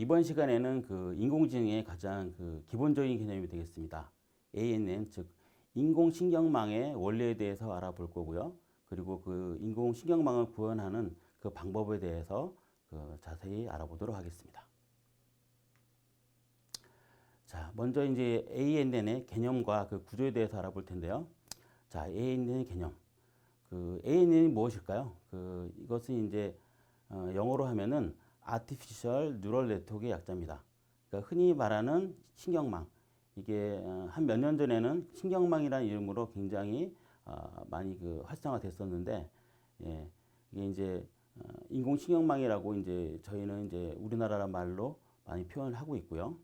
이번 시간에는 그 인공지능의 가장 그 기본적인 개념이 되겠습니다. ANN, 즉 인공신경망의 원리에 대해서 알아볼 거고요. 그리고 그 인공신경망을 구현하는 그 방법에 대해서 그 자세히 알아보도록 하겠습니다. 자, 먼저 이제 ANN의 개념과 그 구조에 대해서 알아볼 텐데요. 자, ANN의 개념. 그 ANN이 무엇일까요? 이것은 이제 영어로 하면은 Artificial Neural Network의 약자입니다. 그러니까 흔히 말하는 신경망. 이게 한 몇 년 전에는 신경망이라는 이름으로 굉장히 많이 그 활성화됐었는데, 예, 이게 이제 인공신경망이라고 이제 저희는 이제 우리나라 말로 많이 표현을 하고 있고요.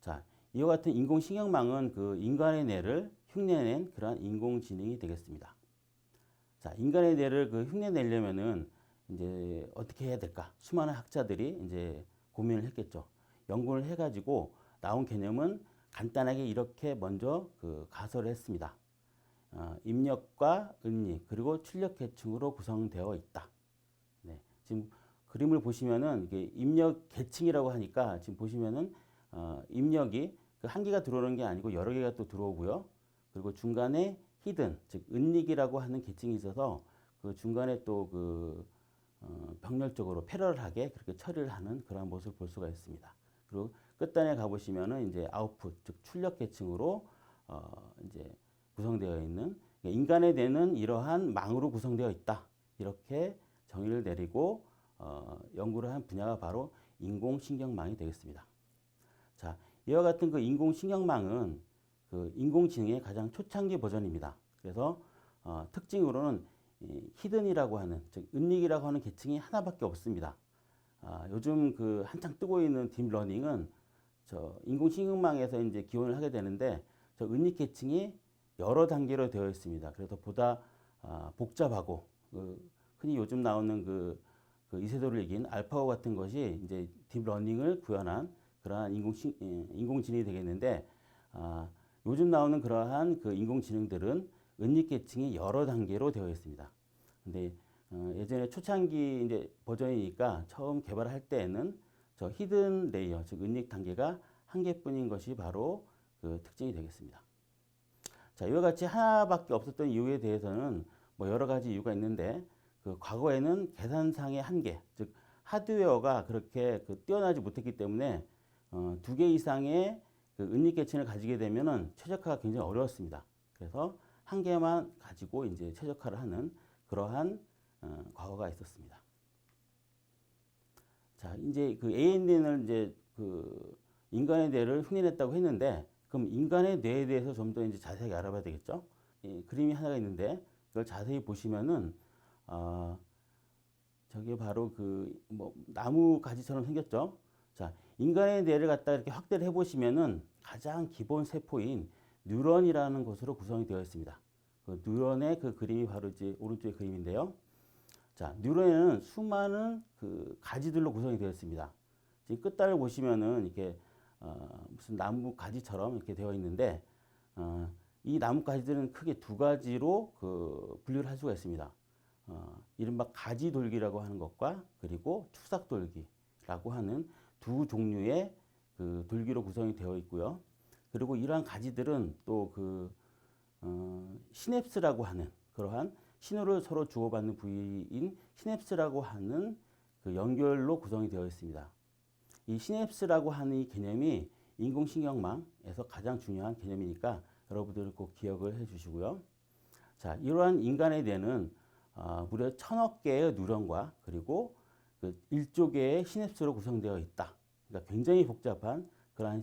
자, 이와 같은 인공신경망은 그 인간의 뇌를 흉내낸 그러한 인공지능이 되겠습니다. 자, 인간의 뇌를 그 흉내내려면은 이제 어떻게 해야 될까? 수많은 학자들이 이제 고민을 했겠죠. 연구를 해가지고 나온 개념은 간단하게 이렇게 먼저 그 가설을 했습니다. 입력과 은닉 그리고 출력 계층으로 구성되어 있다. 네, 지금 그림을 보시면은 이게 입력 계층이라고 하니까 지금 보시면은 입력이 그 한 개가 들어오는 게 아니고 여러 개가 또 들어오고요. 그리고 중간에 히든 즉 은닉이라고 하는 계층이 있어서 그 중간에 또 그 병렬적으로 패러럴하게 그렇게 처리를 하는 그런 모습을 볼 수가 있습니다. 그리고 끝단에 가보시면은 이제 아웃풋, 즉 출력 계층으로 이제 구성되어 있는 인간의 뇌는 이러한 망으로 구성되어 있다. 이렇게 정의를 내리고 연구를 한 분야가 바로 인공신경망이 되겠습니다. 자, 이와 같은 그 인공신경망은 그 인공지능의 가장 초창기 버전입니다. 그래서 특징으로는 히든이라고 하는, 즉 은닉이라고 하는 계층이 하나밖에 없습니다. 요즘 그 한창 뜨고 있는 딥러닝은 저 인공신경망에서 이제 기원을 하게 되는데 저 은닉 계층이 여러 단계로 되어 있습니다. 그래서 보다 복잡하고 흔히 요즘 나오는 그 이세돌을 이긴 알파고 같은 것이 이제 딥러닝을 구현한 그러한 인공지능이 되겠는데 요즘 나오는 그러한 그 인공지능들은 은닉 계층이 여러 단계로 되어 있습니다. 근데 예전에 초창기 이제 버전이니까 처음 개발할 때에는 저 히든 레이어, 즉 은닉 단계가 한 개뿐인 것이 바로 그 특징이 되겠습니다. 자, 이와 같이 하나밖에 없었던 이유에 대해서는 뭐 여러 가지 이유가 있는데 그 과거에는 계산상의 한계, 즉 하드웨어가 그렇게 그 뛰어나지 못했기 때문에 두 개 이상의 그 은닉 계층을 가지게 되면은 최적화가 굉장히 어려웠습니다. 그래서 한 개만 가지고 이제 최적화를 하는 그러한 과거가 있었습니다. 자, 이제 그 ANN을 이제 그 인간의 뇌를 흉내냈다고 했는데, 그럼 인간의 뇌에 대해서 좀 더 이제 자세하게 알아봐야 되겠죠? 그림이 하나가 있는데, 그걸 자세히 보시면은, 저게 바로 그, 뭐, 나무 가지처럼 생겼죠? 자, 인간의 뇌를 갖다 이렇게 확대를 해보시면은 가장 기본 세포인 뉴런이라는 것으로 구성이 되어 있습니다. 그 뉴런의 그 그림이 바로 이제 오른쪽의 그림인데요. 자, 뉴런에는 수많은 그 가지들로 구성이 되어 있습니다. 지금 끝단을 보시면은 이렇게 무슨 나무 가지처럼 이렇게 되어 있는데 이 나무 가지들은 크게 두 가지로 그 분류를 할 수가 있습니다. 이른바 가지돌기라고 하는 것과 그리고 추삭돌기라고 하는 두 종류의 그 돌기로 구성이 되어 있고요. 그리고 이러한 가지들은 또 그 시냅스라고 하는 그러한 신호를 서로 주고받는 부위인 시냅스라고 하는 그 연결로 구성이 되어 있습니다. 이 시냅스라고 하는 이 개념이 인공신경망에서 가장 중요한 개념이니까 여러분들은 꼭 기억을 해 주시고요. 자, 이러한 인간의 뇌는 무려 1000억 개의 뉴런과 그리고 그 1조 개의 시냅스로 구성되어 있다. 그러니까 굉장히 복잡한 그러한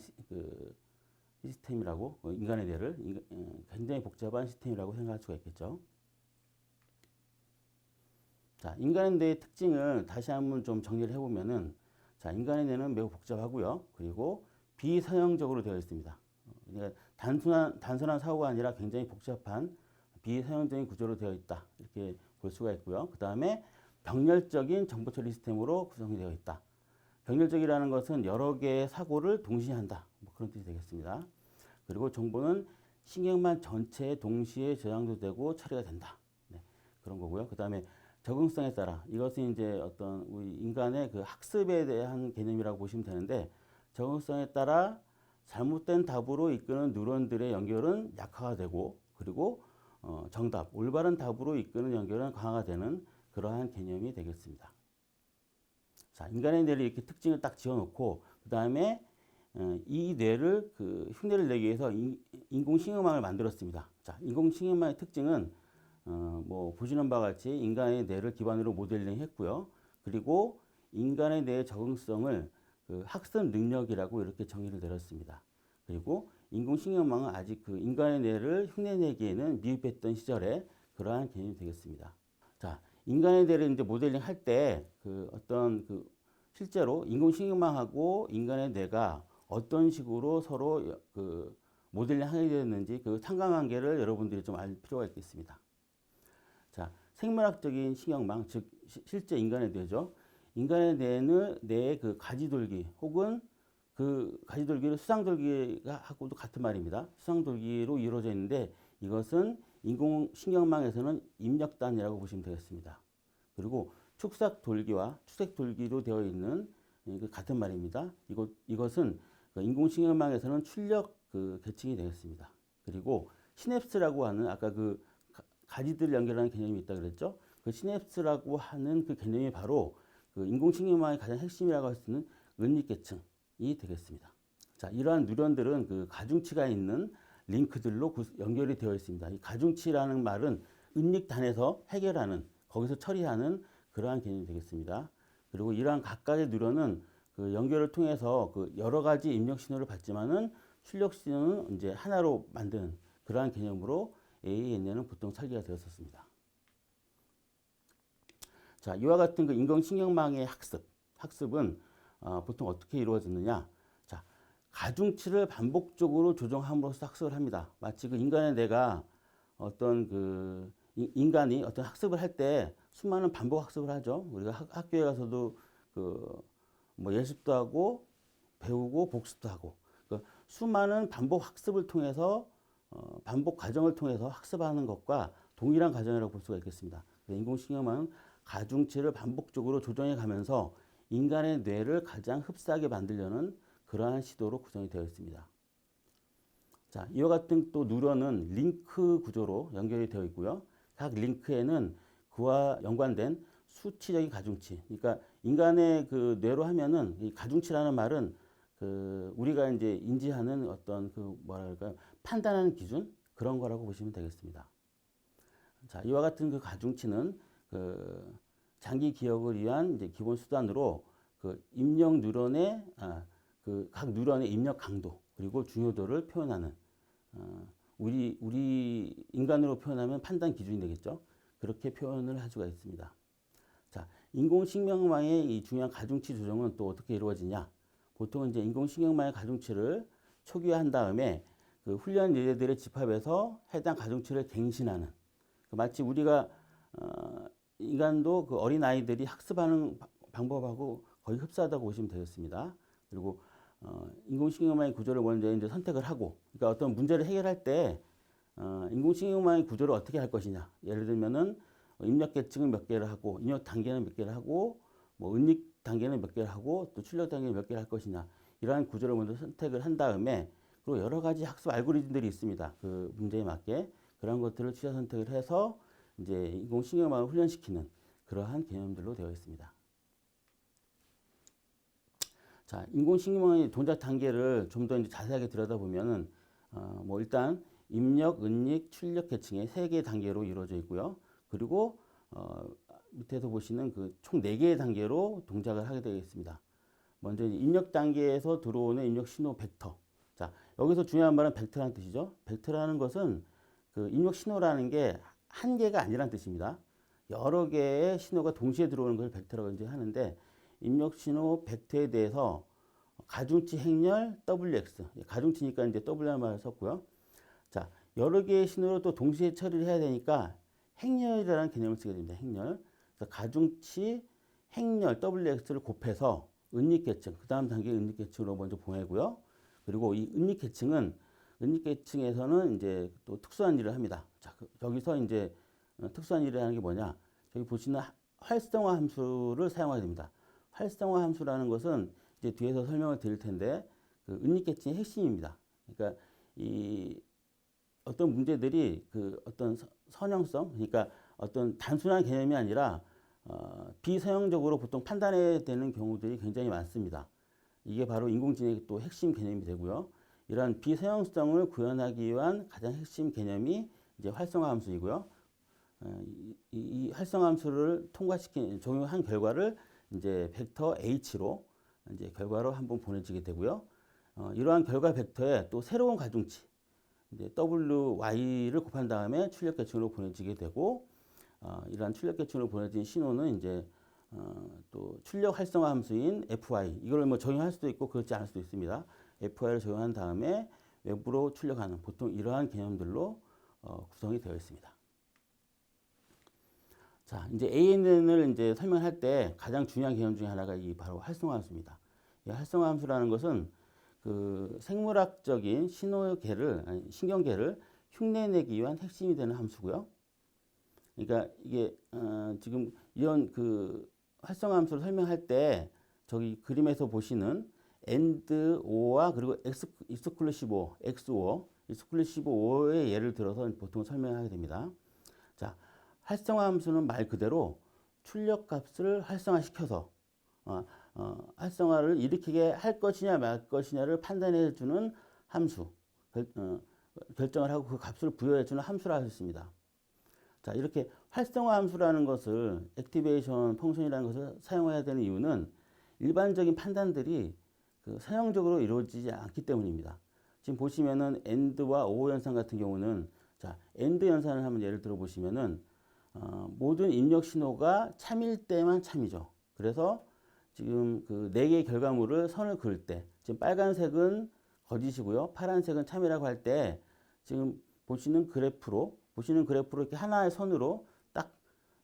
시스템이라고, 인간의 뇌를 굉장히 복잡한 시스템이라고 생각할 수가 있겠죠. 자, 인간의 뇌의 특징을 다시 한번 좀 정리를 해보면은, 자, 인간의 뇌는 매우 복잡하고요. 그리고 비선형적으로 되어 있습니다. 그러니까 단순한 사고가 아니라 굉장히 복잡한 비선형적인 구조로 되어 있다. 이렇게 볼 수가 있고요. 그 다음에 병렬적인 정보 처리 시스템으로 구성이 되어 있다. 병렬적이라는 것은 여러 개의 사고를 동시에 한다. 뭐 그런 뜻이 되겠습니다. 그리고 정보는 신경망 전체에 동시에 저장도 되고 처리가 된다. 네, 그런 거고요. 그 다음에 적응성에 따라 이것은 이제 어떤 우리 인간의 그 학습에 대한 개념이라고 보시면 되는데 적응성에 따라 잘못된 답으로 이끄는 뉴런들의 연결은 약화가 되고 그리고 정답, 올바른 답으로 이끄는 연결은 강화가 되는 그러한 개념이 되겠습니다. 자, 인간의 뇌를 이렇게 특징을 딱 지어놓고 그 다음에 이 뇌를 그 흉내를 내기 위해서 인공신경망을 만들었습니다. 자, 인공신경망의 특징은 뭐 보시는 바와 같이 인간의 뇌를 기반으로 모델링 했고요. 그리고 인간의 뇌의 적응성을 그 학습 능력이라고 이렇게 정의를 내렸습니다. 그리고 인공신경망은 아직 그 인간의 뇌를 흉내내기에는 미흡했던 시절에 그러한 개념이 되겠습니다. 자, 인간의 뇌를 이제 모델링 할 때 그 어떤 그 실제로 인공신경망하고 인간의 뇌가 어떤 식으로 서로 그 모델링 하게 되었는지 그 상관관계를 여러분들이 좀 알 필요가 있겠습니다. 자, 생물학적인 신경망, 즉 실제 인간의 뇌죠. 인간의 뇌의 그 가지돌기 혹은 그 가지돌기를 수상돌기가 하고도 같은 말입니다. 수상돌기로 이루어져 있는데 이것은 인공신경망에서는 입력단이라고 보시면 되겠습니다. 그리고 축삭돌기와 추색돌기로 되어 있는 같은 말입니다. 이것은 인공신경망에서는 출력 그 계층이 되겠습니다. 그리고 시냅스라고 하는 아까 그 가지들 연결하는 개념이 있다 그랬죠. 그 시냅스라고 하는 그 개념이 바로 그 인공신경망의 가장 핵심이라고 할 수 있는 은닉계층이 되겠습니다. 자, 이러한 뉴런들은 그 가중치가 있는 링크들로 연결이 되어 있습니다. 이 가중치라는 말은 은닉단에서 해결하는, 거기서 처리하는 그러한 개념이 되겠습니다. 그리고 이러한 각각의 뉴런은 그 연결을 통해서 그 여러 가지 입력 신호를 받지만은 출력 신호는 이제 하나로 만드는 그러한 개념으로 ANN은 보통 설계가 되었었습니다. 자, 이와 같은 그 인공신경망의 학습은 보통 어떻게 이루어지느냐? 자, 가중치를 반복적으로 조정함으로써 학습을 합니다. 마치 그 인간의 뇌가 어떤 그 인간이 어떤 학습을 할 때 수많은 반복 학습을 하죠. 우리가 학교에 가서도 그 뭐 예습도 하고 배우고 복습도 하고 그 수많은 반복 학습을 통해서 반복 과정을 통해서 학습하는 것과 동일한 과정이라고 볼 수가 있겠습니다. 인공신경망은 가중치를 반복적으로 조정해 가면서 인간의 뇌를 가장 흡사하게 만들려는 그러한 시도로 구성이 되어 있습니다. 자, 이와 같은 또 뉴런은 링크 구조로 연결이 되어 있고요. 각 링크에는 그와 연관된 수치적인 가중치. 그러니까 인간의 그 뇌로 하면은 이 가중치라는 말은 그 우리가 이제 인지하는 어떤 그 뭐랄까요 판단하는 기준 그런 거라고 보시면 되겠습니다. 자, 이와 같은 그 가중치는 그 장기 기억을 위한 이제 기본 수단으로 그 입력 뉴런의 그 각 뉴런의 입력 강도 그리고 중요도를 표현하는 우리 인간으로 표현하면 판단 기준이 되겠죠. 그렇게 표현을 할 수가 있습니다. 자, 인공신경망의 이 중요한 가중치 조정은 또 어떻게 이루어지냐? 보통 이제 인공신경망의 가중치를 초기화한 다음에 그 훈련 예제들의 집합에서 해당 가중치를 갱신하는 마치 우리가 인간도 그 어린 아이들이 학습하는 방법하고 거의 흡사하다고 보시면 되겠습니다. 그리고 인공신경망의 구조를 먼저 이제 선택을 하고, 그러니까 어떤 문제를 해결할 때 인공신경망의 구조를 어떻게 할 것이냐. 예를 들면은 입력 계층은 몇 개를 하고, 입력 단계는 몇 개를 하고, 뭐 은닉 단계는 몇 개를 하고, 또 출력 단계는 몇 개를 할 것이냐. 이러한 구조를 먼저 선택을 한 다음에, 그리고 여러 가지 학습 알고리즘들이 있습니다. 그 문제에 맞게 그런 것들을 취사 선택을 해서 이제 인공신경망을 훈련시키는 그러한 개념들로 되어 있습니다. 자, 인공신경망의 동작 단계를 좀 더 이제 자세하게 들여다보면은 뭐 일단 입력, 은닉, 출력 계층의 3개의 단계로 이루어져 있고요. 그리고 밑에서 보시는 그 총 4개의 단계로 동작을 하게 되겠습니다. 먼저 입력 단계에서 들어오는 입력 신호 벡터. 자, 여기서 중요한 말은 벡터라는 뜻이죠. 벡터라는 것은 그 입력 신호라는 게 한 개가 아니라는 뜻입니다. 여러 개의 신호가 동시에 들어오는 걸 벡터라고 이제 하는데 입력 신호 벡터에 대해서 가중치 행렬 WX. 가중치니까 이제 W라는 말을 썼고요. 자, 여러 개의 신호를 또 동시에 처리를 해야 되니까 행렬이라는 개념을 쓰게 됩니다. 행렬. 그래서 가중치 행렬 WX를 곱해서 은닉계층, 그 다음 단계 은닉계층으로 먼저 보내고요. 그리고 이 은닉계층에서는 이제 또 특수한 일을 합니다. 자, 여기서 이제 특수한 일을 하는 게 뭐냐? 저기 보시는 활성화 함수를 사용하게 됩니다. 활성화 함수라는 것은 이제 뒤에서 설명을 드릴 텐데 그 은닉계층의 핵심입니다. 그러니까 이 어떤 문제들이 그 어떤 선형성, 그러니까 어떤 단순한 개념이 아니라 비선형적으로 보통 판단해야 되는 경우들이 굉장히 많습니다. 이게 바로 인공지능의 또 핵심 개념이 되고요. 이러한 비선형성을 구현하기 위한 가장 핵심 개념이 이제 활성화 함수이고요. 이 활성화 함수를 적용한 결과를 이제 벡터 H로 이제 결과로 한번 보내지게 되고요. 이러한 결과 벡터에 또 새로운 가중치, 이제 WY를 곱한 다음에 출력계층으로 보내지게 되고, 이러한 출력계층으로 보내진 신호는 이제 또 출력 활성화 함수인 FY, 이걸 뭐 적용할 수도 있고 그렇지 않을 수도 있습니다. FY를 적용한 다음에 외부로 출력하는 보통 이러한 개념들로 구성이 되어 있습니다. 자, 이제 ANN을 이제 설명할 때 가장 중요한 개념 중에 하나가 이 바로 활성화 함수입니다. 이 활성화 함수라는 것은 그 생물학적인 신경계를 흉내내기 위한 핵심이 되는 함수고요. 그러니까 이게 지금 이런 그 활성화 함수를 설명할 때 저기 그림에서 보시는 AND O와 그리고 exclusive O, XO, exclusive O의 예를 들어서 보통 설명하게 됩니다. 자, 활성화 함수는 말 그대로 출력값을 활성화시켜서 활성화를 일으키게 할 것이냐 말 것이냐를 판단해 주는 함수, 결정을 하고 그 값을 부여해 주는 함수라 할 수 있습니다. 자, 이렇게 활성화 함수라는 것을 액티베이션 펑션이라는 것을 사용해야 되는 이유는 일반적인 판단들이 그 선형적으로 이루어지지 않기 때문입니다. 지금 보시면은 AND와 OO 현상 같은 경우는, 자, AND 현상을 한번 예를 들어 보시면은 모든 입력 신호가 참일 때만 참이죠. 그래서 지금 그 4개의 결과물을 선을 그을 때, 지금 빨간색은 거짓이고요, 파란색은 참이라고 할 때, 지금 보시는 그래프로 이렇게 하나의 선으로 딱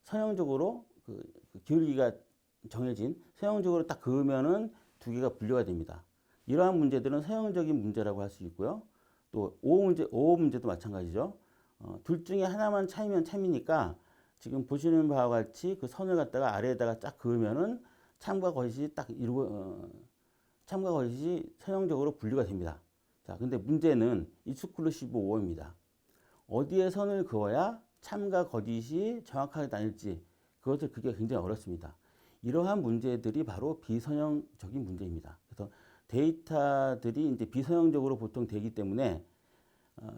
선형적으로 그 기울기가 정해진 선형적으로 딱 그으면은 2개가 분류가 됩니다. 이러한 문제들은 선형적인 문제라고 할 수 있고요. 또 오오 문제도 마찬가지죠. 둘 중에 하나만 참이면 참이니까 지금 보시는 바와 같이 그 선을 갖다가 아래에다가 쫙 그으면은 참과 거짓이 참과 거짓이 선형적으로 분류가 됩니다. 자, 근데 문제는 익스클루시브 오어입니다. 어디에 선을 그어야 참과 거짓이 정확하게 나뉠지 그게 굉장히 어렵습니다. 이러한 문제들이 바로 비선형적인 문제입니다. 그래서 데이터들이 이제 비선형적으로 보통 되기 때문에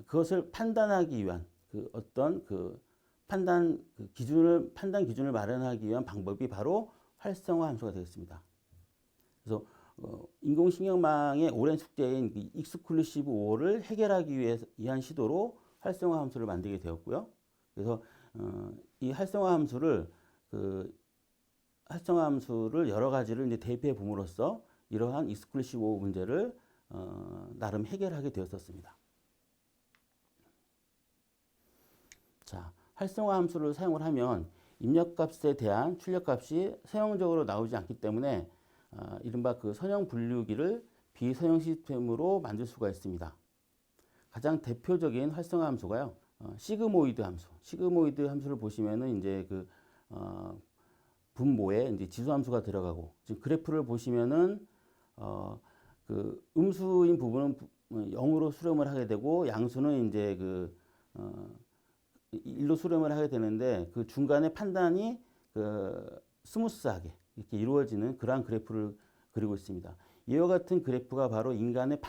그것을 판단하기 위한 그 어떤 그 판단 기준을 마련하기 위한 방법이 바로 활성화 함수가 되겠습니다. 그래서 인공신경망의 오랜 숙제인 익스클루시브 오어를 해결하기 위한 시도로 활성화 함수를 만들게 되었고요. 그래서 이 활성화 함수를 여러 가지를 이제 대입해 봄으로써 이러한 익스클루시브 오어 문제를 나름 해결하게 되었었습니다. 자, 활성화 함수를 사용을 하면 입력값에 대한 출력값이 선형적으로 나오지 않기 때문에 이른바 그 선형 분류기를 비선형 시스템으로 만들 수가 있습니다. 가장 대표적인 활성화 함수가요, 시그모이드 함수. 시그모이드 함수를 보시면은 이제 그 분모에 이제 지수 함수가 들어가고, 지금 그래프를 보시면은 그 음수인 부분은 0으로 수렴을 하게 되고 양수는 이제 그 1로 수렴을 하게 되는데 그 중간에 판단이 그 스무스하게 이렇게 이루어지는 그러한 그래프를 그리고 있습니다. 이와 같은 그래프가 바로 인간의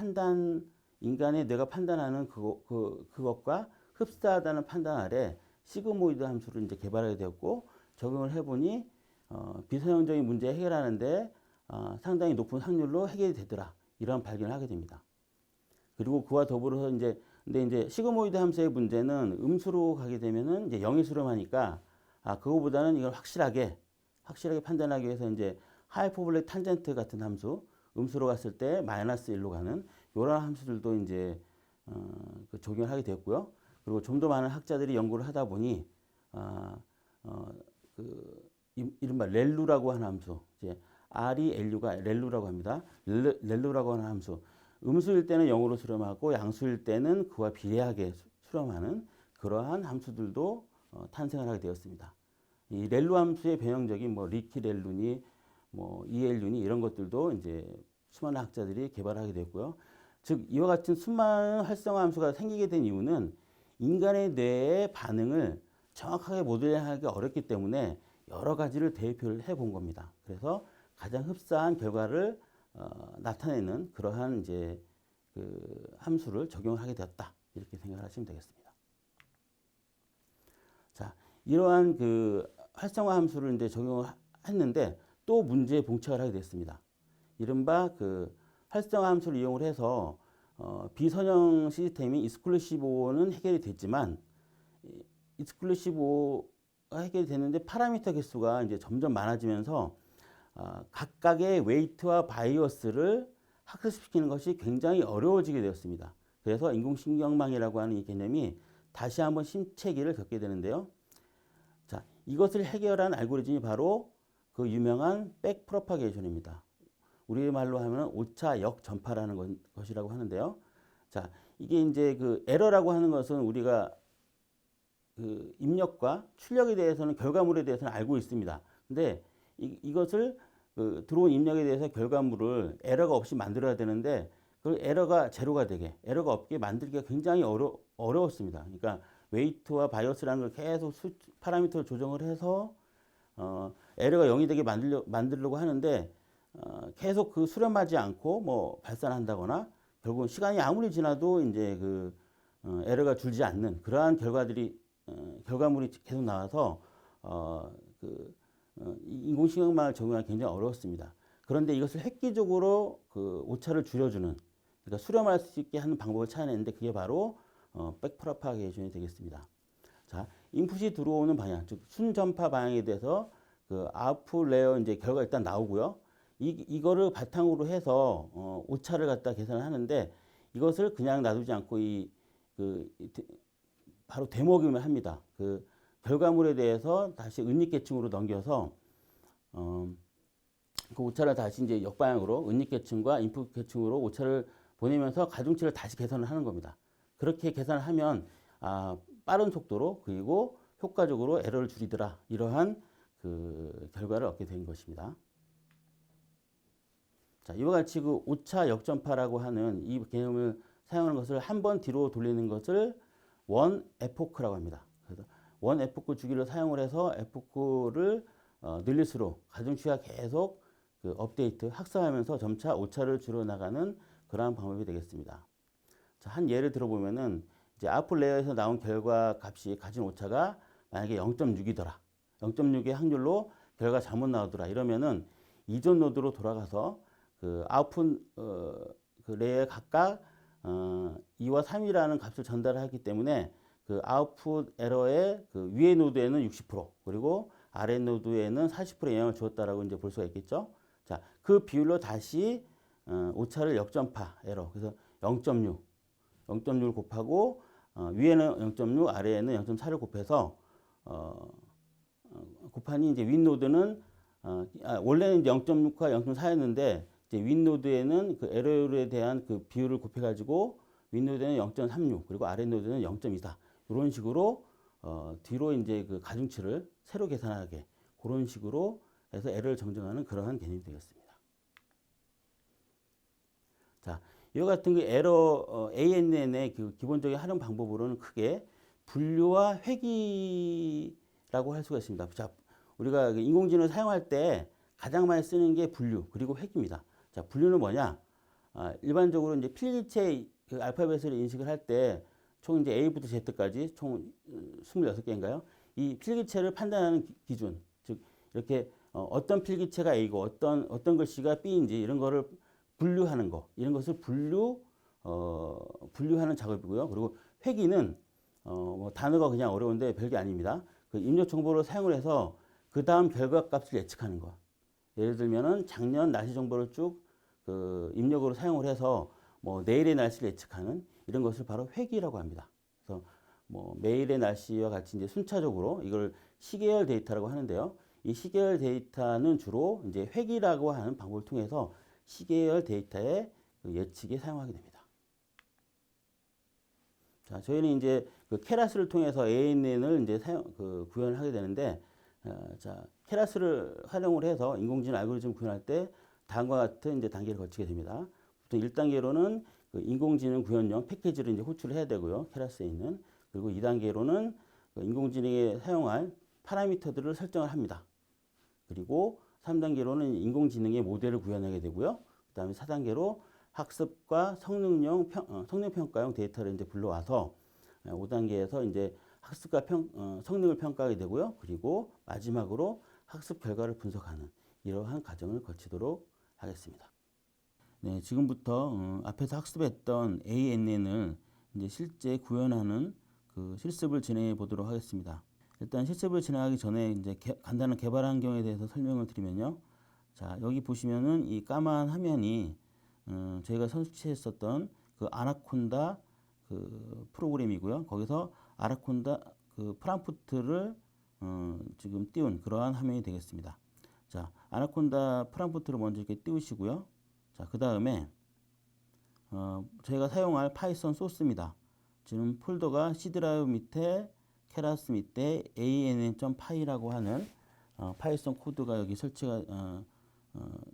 뇌가 판단하는 그것과 흡사하다는 판단 아래 시그모이드 함수를 이제 개발하게 되었고, 적용을 해보니 비선형적인 문제 해결하는데 상당히 높은 확률로 해결이 되더라, 이런 발견을 하게 됩니다. 그리고 그와 더불어서 근데 이제 시그모이드 함수의 문제는 음수로 가게 되면은 이제 0이 수렴하니까 그거보다는 이걸 확실하게 판단하기 위해서 이제 하이퍼볼릭 탄젠트 같은 함수, 음수로 갔을 때 마이너스 1로 가는 이런 함수들도 이제 적용을 하게 되었고요. 그리고 좀 더 많은 학자들이 연구를 하다 보니 이른바 렐루라고 하는 함수, 이제 R이 LU가 렐루라고 합니다. 렐루라고 하는 함수, 음수일 때는 0으로 수렴하고 양수일 때는 그와 비례하게 수렴하는 그러한 함수들도 탄생을 하게 되었습니다. 이 렐루 함수의 변형적인 뭐 리키-렐루니, 뭐 EL윤이 이런 것들도 이제 수많은 학자들이 개발하게 됐고요. 즉 이와 같은 수많은 활성화 함수가 생기게 된 이유는 인간의 뇌의 반응을 정확하게 모델링하기 어렵기 때문에 여러 가지를 대입을 해본 겁니다. 그래서 가장 흡사한 결과를 나타내는 그러한 이제 그 함수를 적용을 하게 되었다. 이렇게 생각하시면 되겠습니다. 자, 이러한 그 활성화 함수를 이제 적용을 했는데 또 문제에 봉착을 하게 됐습니다. 이른바 그 활성화 함수를 이용을 해서 비선형 시스템인 익스클루시브는 해결이 됐지만 익스클루시브가 해결이 됐는데 파라미터 개수가 이제 점점 많아지면서 각각의 웨이트와 바이어스를 학습시키는 것이 굉장히 어려워지게 되었습니다. 그래서 인공신경망이라고 하는 이 개념이 다시 한번 심체기를 겪게 되는데요. 자, 이것을 해결한 알고리즘이 바로 그 유명한 백프로파게이션입니다. 우리말로 하면 오차 역전파라는 것이라고 하는데요. 자, 이게 이제 그 에러라고 하는 것은 우리가 그 입력과 출력에 대해서는 결과물에 대해서는 알고 있습니다. 근데 이것을 그 들어온 입력에 대해서 결과물을 에러가 없이 만들어야 되는데 그 에러가 제로가 되게 에러가 없게 만들기가 굉장히 어려웠습니다. 그러니까 웨이트와 바이어스라는 걸 계속 파라미터를 조정을 해서 에러가 0이 되게 만들려고 하는데 계속 그 수렴하지 않고 뭐 발산한다거나 결국은 시간이 아무리 지나도 이제 그 에러가 줄지 않는 그러한 결과물이 계속 나와서 인공신경망을 적용하기 굉장히 어려웠습니다. 그런데 이것을 획기적으로 그 오차를 줄여주는 그러니까 수렴할 수 있게 하는 방법을 찾아냈는데 그게 바로 백프로파게이션이 되겠습니다. 자, 인풋이 들어오는 방향, 즉 순전파 방향에 대해서 그 아웃풋 레어 이제 결과가 일단 나오고요. 이거를 바탕으로 해서 오차를 갖다 계산을 하는데 이것을 그냥 놔두지 않고 바로 되먹임을 합니다. 그 결과물에 대해서 다시 은닉계층으로 넘겨서 그 오차를 다시 이제 역방향으로 은닉계층과 인풋계층으로 오차를 보내면서 가중치를 다시 계산을 하는 겁니다. 그렇게 계산을 하면 빠른 속도로 그리고 효과적으로 에러를 줄이더라 이러한 그 결과를 얻게 된 것입니다. 자, 이와 같이 그 오차 역전파라고 하는 이 개념을 사용하는 것을 한 번 뒤로 돌리는 것을 원 에포크라고 합니다. 그래서 원 에포크 주기를 사용을 해서 에포크를 늘릴수록 가중치가 계속 그 업데이트, 학습하면서 점차 오차를 줄여나가는 그러한 방법이 되겠습니다. 자, 한 예를 들어보면은 이제 아웃풋 레이어에서 나온 결과 값이 가진 오차가 만약에 0.6이더라. 0.6의 확률로 결과 잘못 나오더라. 이러면은 이전 노드로 돌아가서 그 아웃풋 그 레이어에 각각 2와 3이라는 값을 전달하기 때문에 그 아웃풋 에러의 그 위의 노드에는 60% 그리고 아래 노드에는 40%의 영향을 주었다라고 이제 볼 수가 있겠죠. 자, 그 비율로 다시 오차를 역전파 에러. 그래서 0.6을 곱하고 위에는 0.6, 아래에는 0.4를 곱해서 곱하니 이제 윗노드는 원래는 이제 0.6과 0.4였는데 이제 윗노드에는 그 에러에 대한 그 비율을 곱해가지고 윗노드에는 0.36 그리고 아랫노드는 0.24 이런 식으로 뒤로 이제 그 가중치를 새로 계산하게 그런 식으로 해서 에러를 정정하는 그러한 개념이 되겠습니다. 자, 이와 같은 그 에러 ANN의 그 기본적인 활용 방법으로는 크게 분류와 회귀라고 할 수가 있습니다. 자, 우리가 인공지능을 사용할 때 가장 많이 쓰는 게 분류 그리고 회귀입니다. 자, 분류는 뭐냐? 일반적으로 이제 필기체 그 알파벳을 인식을 할 때 총 이제 A부터 Z까지 총 26개인가요? 이 필기체를 판단하는 기준, 즉 이렇게 어떤 필기체가 A고 어떤 글씨가 B인지 이런 거를 분류하는 거, 이런 것을 분류하는 작업이고요. 그리고 회귀는 뭐 단어가 그냥 어려운데 별게 아닙니다. 그 입력 정보를 사용을 해서 그 다음 결과값을 예측하는 거. 예를 들면은 작년 날씨 정보를 쭉 그 입력으로 사용을 해서 뭐 내일의 날씨를 예측하는 이런 것을 바로 회귀라고 합니다. 그래서 뭐 매일의 날씨와 같이 이제 순차적으로 이걸 시계열 데이터라고 하는데요. 이 시계열 데이터는 주로 이제 회귀라고 하는 방법을 통해서 시계열 데이터의 그 예측에 사용하게 됩니다. 자, 저희는 이제 그 케라스를 통해서 ANN을 이제 구현을 하게 되는데, 자, 케라스를 활용을 해서 인공지능 알고리즘 구현할 때 다음과 같은 이제 단계를 거치게 됩니다. 보통 1단계로는 그 인공지능 구현용 패키지를 이제 호출을 해야 되고요. 케라스에 있는. 그리고 2단계로는 그 인공지능에 사용할 파라미터들을 설정을 합니다. 그리고 3단계로는 인공지능의 모델을 구현하게 되고요. 그 다음에 4단계로 학습과 성능 평가용 데이터를 이제 불러와서 5단계에서 이제 학습과 성능을 평가하게 되고요. 그리고 마지막으로 학습 결과를 분석하는 이러한 과정을 거치도록 하겠습니다. 네, 지금부터 앞에서 학습했던 ANN을 이제 실제 구현하는 그 실습을 진행해 보도록 하겠습니다. 일단 실습을 진행하기 전에 이제 간단한 개발 환경에 대해서 설명을 드리면요. 자, 여기 보시면은 이 까만 화면이 저희가 선수치했었던 그 아나콘다 그 프로그램이고요. 거기서 아나콘다 그 프롬프트를 지금 띄운 그러한 화면이 되겠습니다. 자, 아나콘다 프롬프트를 먼저 이렇게 띄우시고요. 자, 그 다음에 저희가 사용할 파이썬 소스입니다. 지금 폴더가 C 드라이브 밑에 케라스 밑에 ann.py라고 하는 파이썬 코드가 여기 설치가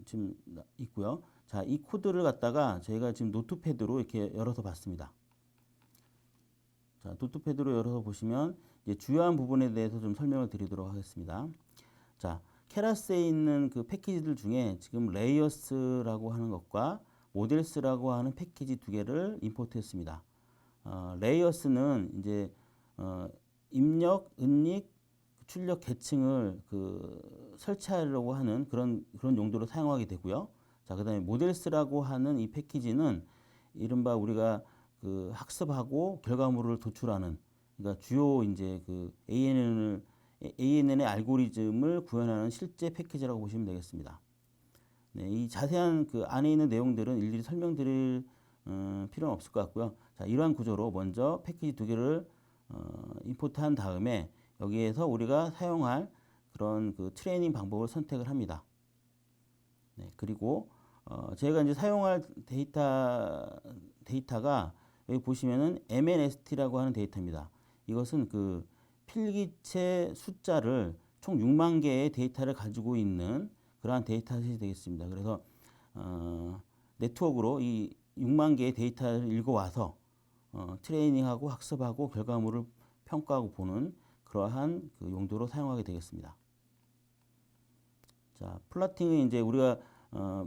지금 있고요. 자, 이 코드를 갖다가 저희가 지금 노트패드로 이렇게 열어서 봤습니다. 자, 노트패드로 열어서 보시면 이제 주요한 부분에 대해서 좀 설명을 드리도록 하겠습니다. 자, 케라스에 있는 그 패키지들 중에 지금 레이어스라고 하는 것과 모델스라고 하는 패키지 두 개를 임포트했습니다. 레이어스는 이제 입력, 은닉, 출력 계층을 그 설치하려고 하는 그런 용도로 사용하게 되고요. 자, 그다음에 모델스라고 하는 이 패키지는 이른바 우리가 그 학습하고 결과물을 도출하는 그러니까 주요 이제 그 ANN의 알고리즘을 구현하는 실제 패키지라고 보시면 되겠습니다. 네, 이 자세한 그 안에 있는 내용들은 일일이 설명드릴 필요는 없을 것 같고요. 자, 이러한 구조로 먼저 패키지 두 개를 임포트한 다음에 여기에서 우리가 사용할 그런 그 트레이닝 방법을 선택을 합니다. 네, 그리고 제가 이제 사용할 데이터가 여기 보시면은 MNST라고 하는 데이터입니다. 이것은 그 필기체 숫자를 총 6만 개의 데이터를 가지고 있는 그러한 데이터셋이 되겠습니다. 그래서 네트워크로 이 6만 개의 데이터를 읽어와서 트레이닝하고 학습하고 결과물을 평가하고 보는 그러한 그 용도로 사용하게 되겠습니다. 자, 플라팅은 이제 우리가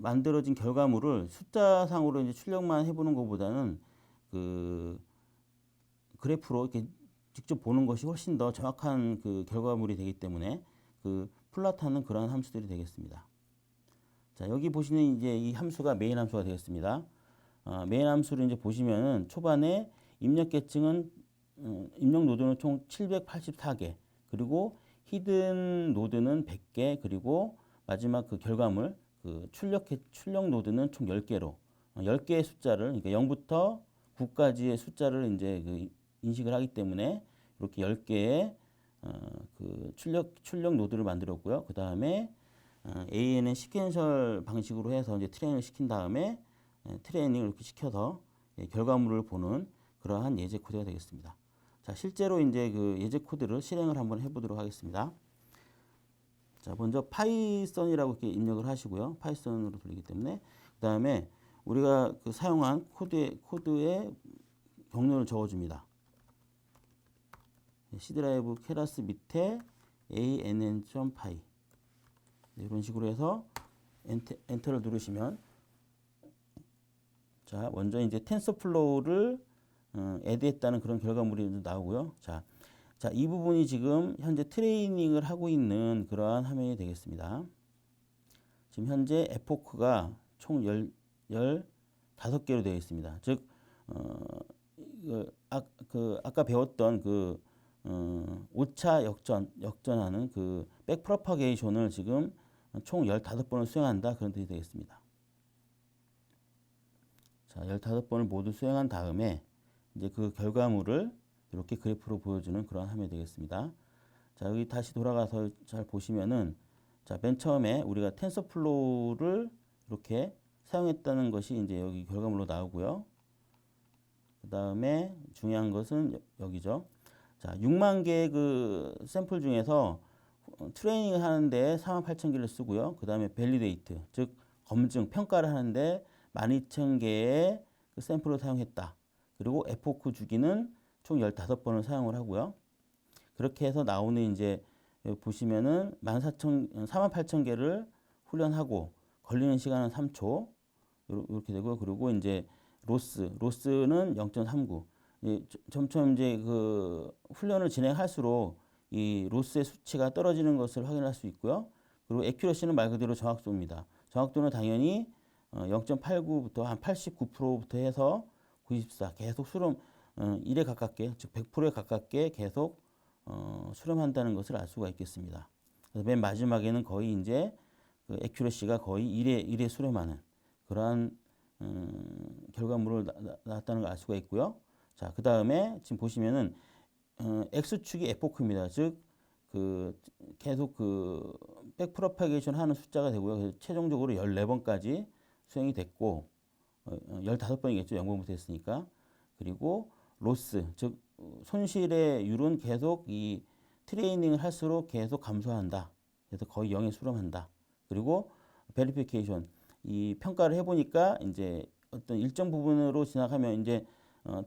만들어진 결과물을 숫자상으로 이제 출력만 해보는 것보다는 그 그래프로 이렇게 직접 보는 것이 훨씬 더 정확한 그 결과물이 되기 때문에 그 플라트하는 그러한 함수들이 되겠습니다. 자, 여기 보시는 이제 이 함수가 메인 함수가 되겠습니다. 메인 함수를 이제 보시면은 초반에 입력 계층은 입력 노드는 총 784개, 그리고 히든 노드는 100개, 그리고 마지막 그 결과물 그 출력 노드는 총 10개로 10개의 숫자를 그러니까 0부터 9까지의 숫자를 이제 그 인식을 하기 때문에 이렇게 10개의 그 출력 노드를 만들었고요. 그 다음에 ANN 시퀀셜 방식으로 해서 이제 트레이닝을 시킨 다음에 트레이닝을 이렇게 시켜서 결과물을 보는 그러한 예제 코드가 되겠습니다. 자, 실제로 이제 그 예제 코드를 실행을 한번 해보도록 하겠습니다. 자, 먼저 파이썬이라고 이렇게 입력을 하시고요. 파이썬으로 돌리기 때문에 그 다음에 우리가 그 사용한 코드에 경로를 적어줍니다. C 드라이브 케라스 밑에 ann.py 이런 식으로 해서 엔터를 누르시면 자, 먼저 이제 텐서플로우를 애드했다는 그런 결과물이 나오고요. 자, 이 부분이 지금 현재 트레이닝을 하고 있는 그러한 화면이 되겠습니다. 지금 현재 에포크가 총 15개로 되어 있습니다. 즉, 아까 배웠던 그 5차 역전하는 그 백프로파게이션을 지금 총 15번을 수행한다. 그런 뜻이 되겠습니다. 자, 15번을 모두 수행한 다음에 이제 그 결과물을 이렇게 그래프로 보여주는 그런 화면이 되겠습니다. 자, 여기 다시 돌아가서 잘 보시면은 자, 맨 처음에 우리가 텐서플로우를 이렇게 사용했다는 것이 이제 여기 결과물로 나오고요. 그 다음에 중요한 것은 여기죠. 자, 6만 개의 그 샘플 중에서 트레이닝을 하는데 48,000개를 쓰고요. 그 다음에 밸리데이트, 즉 검증, 평가를 하는데 12,000개의 그 샘플을 사용했다. 그리고 에포크 주기는 총 15번을 사용을 하고요. 그렇게 해서 나오는 이제 보시면은 48,000개를 훈련하고 걸리는 시간은 3초 이렇게 되고요. 그리고 이제 로스는 0.39. 점점 이제 그 훈련을 진행할수록 이 로스의 수치가 떨어지는 것을 확인할 수 있고요. 그리고 에큐러시는 말 그대로 정확도입니다. 정확도는 당연히 0.89부터 한 89%부터 해서 94 계속 수렴 1에 가깝게 즉 100%에 가깝게 계속 수렴한다는 것을 알 수가 있겠습니다. 그래서 맨 마지막에는 거의 이제 그 에큐러시가 거의 1에 수렴하는 그러한 결과물을 나왔다는 걸 알 수가 있고요. 자, 그 다음에 지금 보시면은 X축이 에포크입니다. 즉, 그 계속 그 백프로파게이션 하는 숫자가 되고요. 그래서 최종적으로 14번까지 수행이 됐고 15번이겠죠. 0번부터 했으니까. 그리고 로스, 즉 손실의 율은 계속 이 트레이닝을 할수록 계속 감소한다. 그래서 거의 0에 수렴한다. 그리고 베리피케이션, 이 평가를 해보니까 이제 어떤 일정 부분으로 지나가면 이제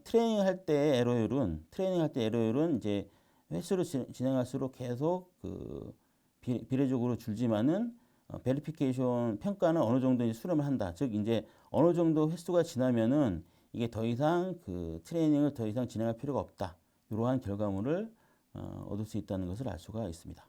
트레이닝 할 때 에러율은 이제 횟수를 진행할수록 계속 그 비례적으로 줄지만은 베리피케이션 평가는 어느 정도 이제 수렴을 한다. 즉 이제 어느 정도 횟수가 지나면은 이게 더 이상 그 트레이닝을 더 이상 진행할 필요가 없다. 이러한 결과물을 얻을 수 있다는 것을 알 수가 있습니다.